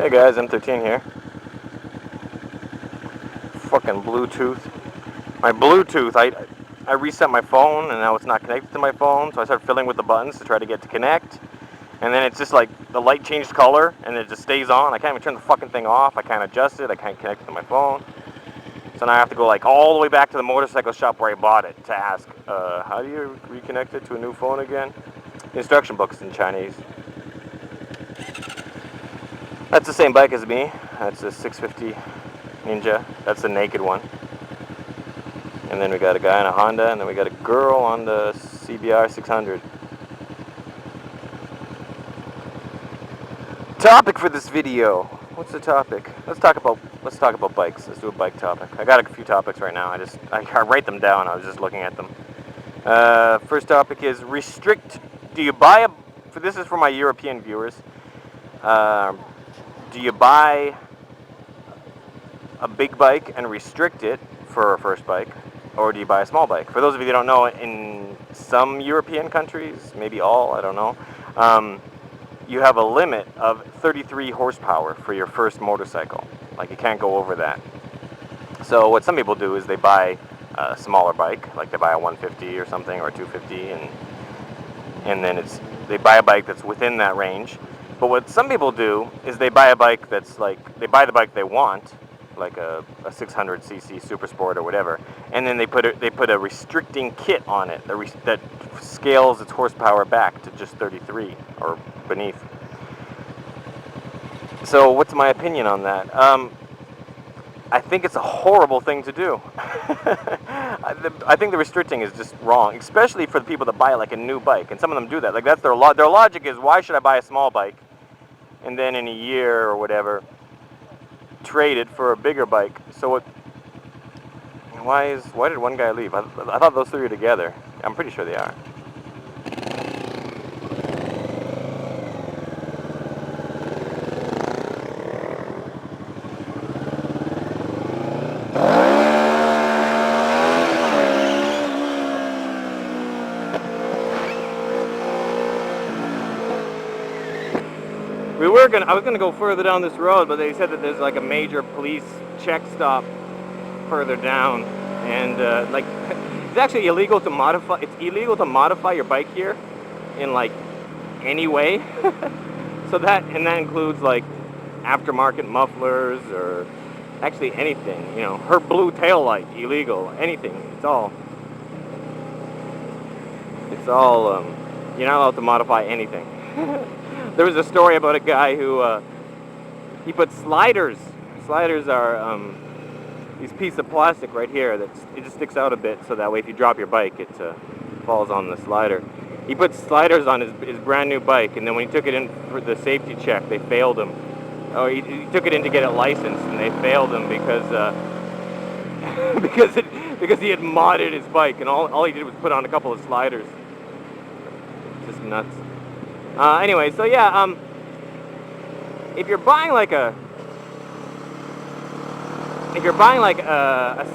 Hey guys, M13 here. Fucking Bluetooth. My Bluetooth, I reset my phone and now it's not connected to my phone, so I started fiddling with the buttons to try to get to connect. And then it's just like the light changed color and it just stays on. I can't even turn the fucking thing off. I can't adjust it. I can't connect it to my phone. So now I have to go like all the way back to the motorcycle shop where I bought it to ask, how do you reconnect it to a new phone again? The instruction book's in Chinese. That's the same bike as me. That's a 650 Ninja. That's the naked one. And then we got a guy on a Honda, and then we got a girl on the CBR 600. Topic for this video. What's the topic? Let's talk about bikes. Let's do a bike topic. I got a few topics right now. I write them down. I was just looking at them. First topic is restrict. Do you buy a? This is for my European viewers. Do you buy a big bike and restrict it for a first bike, or do you buy a small bike? For those of you that don't know, in some European countries, maybe all, I don't know, you have a limit of 33 horsepower for your first motorcycle. Like, you can't go over that. So what some people do is they buy a smaller bike, like they buy a 150 or something, or a 250, and then they buy a bike that's within that range. But what some people do is they buy a bike that's like, they buy the bike they want, like a 600cc Super Sport or whatever, and then they put a restricting kit on it that scales its horsepower back to just 33 or beneath. So what's my opinion on that? I think it's a horrible thing to do. I think the restricting is just wrong, especially for the people that buy like a new bike, and some of them do that. Like, that's their logic is, why should I buy a small bike and then in a year or whatever trade it for a bigger bike? So why did one guy leave? I thought those three are together. I'm pretty sure they are. I was gonna go further down this road, but they said that there's like a major police check stop further down, and like, it's actually illegal to modify. It's illegal to modify your bike here in like any way. So that includes like aftermarket mufflers, or actually anything. You know, her blue tail light, illegal. Anything. It's all. You're not allowed to modify anything. There was a story about a guy who he put sliders. Sliders are these pieces of plastic right here that it just sticks out a bit, so that way if you drop your bike, it falls on the slider. He put sliders on his brand new bike, and then when he took it in for the safety check, they failed him. Oh, he took it in to get it licensed, and they failed him because because he had modded his bike, and all he did was put on a couple of sliders. Just nuts. Anyway, so yeah, if you're buying like a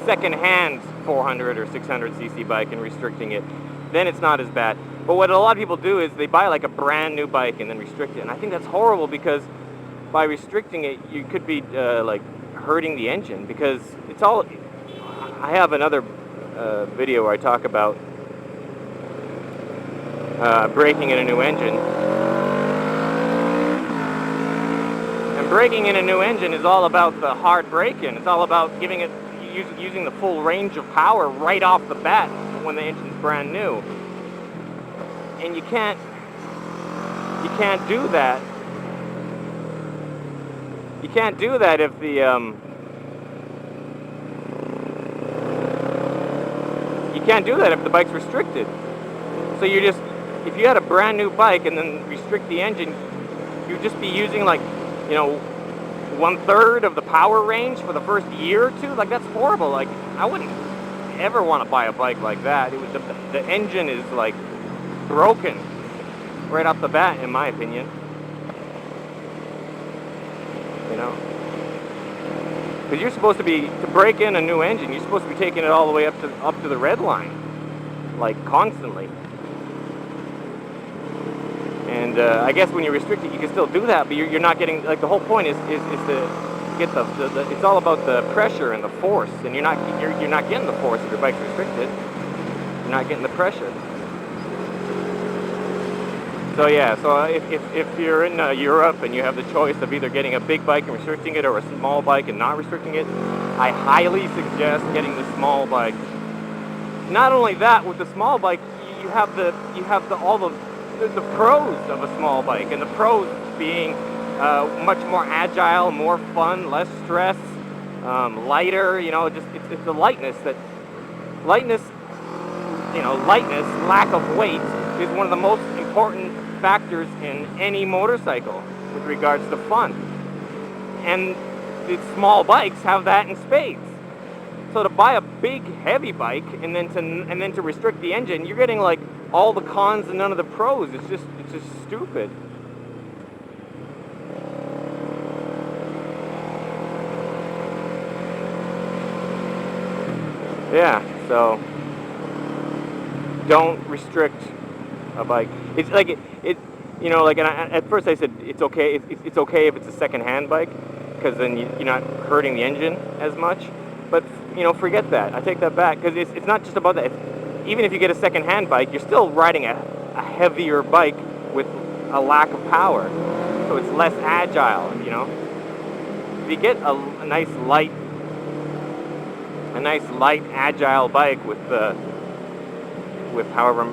second-hand 400 or 600cc bike and restricting it, then it's not as bad. But what a lot of people do is they buy like a brand new bike and then restrict it, and I think that's horrible, because by restricting it, you could be like hurting the engine, because it's all. I have another video where I talk about braking in a new engine. And braking in a new engine is all about the hard braking. It's all about giving it, using the full range of power right off the bat when the engine's brand new. And you can't do that. You can't do that if the you can't do that if the bike's restricted. So if you had a brand new bike and then restrict the engine, you'd just be using like, 1/3 of the power range for the first year or two. Like, that's horrible. Like, I wouldn't ever want to buy a bike like that. The engine is like broken right off the bat, in my opinion. Because you're supposed to break in a new engine, you're supposed to be taking it all the way up to the red line, like constantly. And I guess when you restrict it, you can still do that, but you're not getting, like, the whole point is to get the it's all about the pressure and the force, and you're not getting the force if your bike's restricted. You're not getting the pressure. So yeah, so if you're in Europe and you have the choice of either getting a big bike and restricting it or a small bike and not restricting it, I highly suggest getting the small bike. Not only that, with the small bike, you have all the pros of a small bike, and the pros being much more agile, more fun, less stress, lighter. You know, it's the lightness, lightness, lack of weight is one of the most important factors in any motorcycle with regards to fun. And the small bikes have that in spades. So to buy a big, heavy bike and then to restrict the engine, you're getting like all the cons and none of the pros. It's just stupid. Yeah, so don't restrict a bike. It's like at first I said it's okay. It's okay if it's a second-hand bike, because then you're not hurting the engine as much. But forget that. I take that back, because it's not just about that. Even if you get a second-hand bike, you're still riding a heavier bike with a lack of power, so it's less agile. If you get a nice light, agile bike with however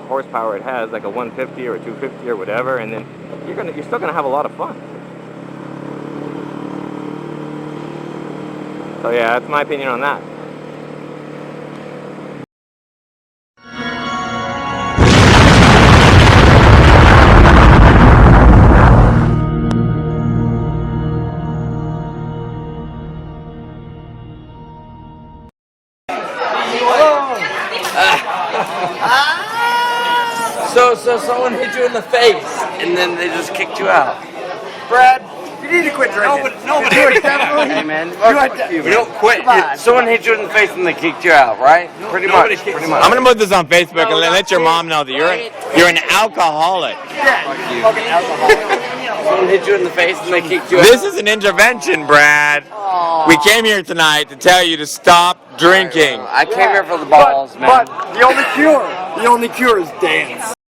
horsepower it has, like a 150 or a 250 or whatever, and then you're still gonna have a lot of fun. So yeah, that's my opinion on that. So someone hit you in the face, and then they just kicked you out. Brad, you need to quit drinking. Nobody. Definitely. Hey man, You don't quit. Someone hit you in the face and they kicked you out, right? Pretty much. I'm gonna put this on Facebook and let your mom know that you're an alcoholic. Fucking alcoholic. Someone hit you in the face and they kicked you out. This is an intervention, Brad. We came here tonight to tell you to stop drinking. I came here for the balls, man. But the only cure is dance.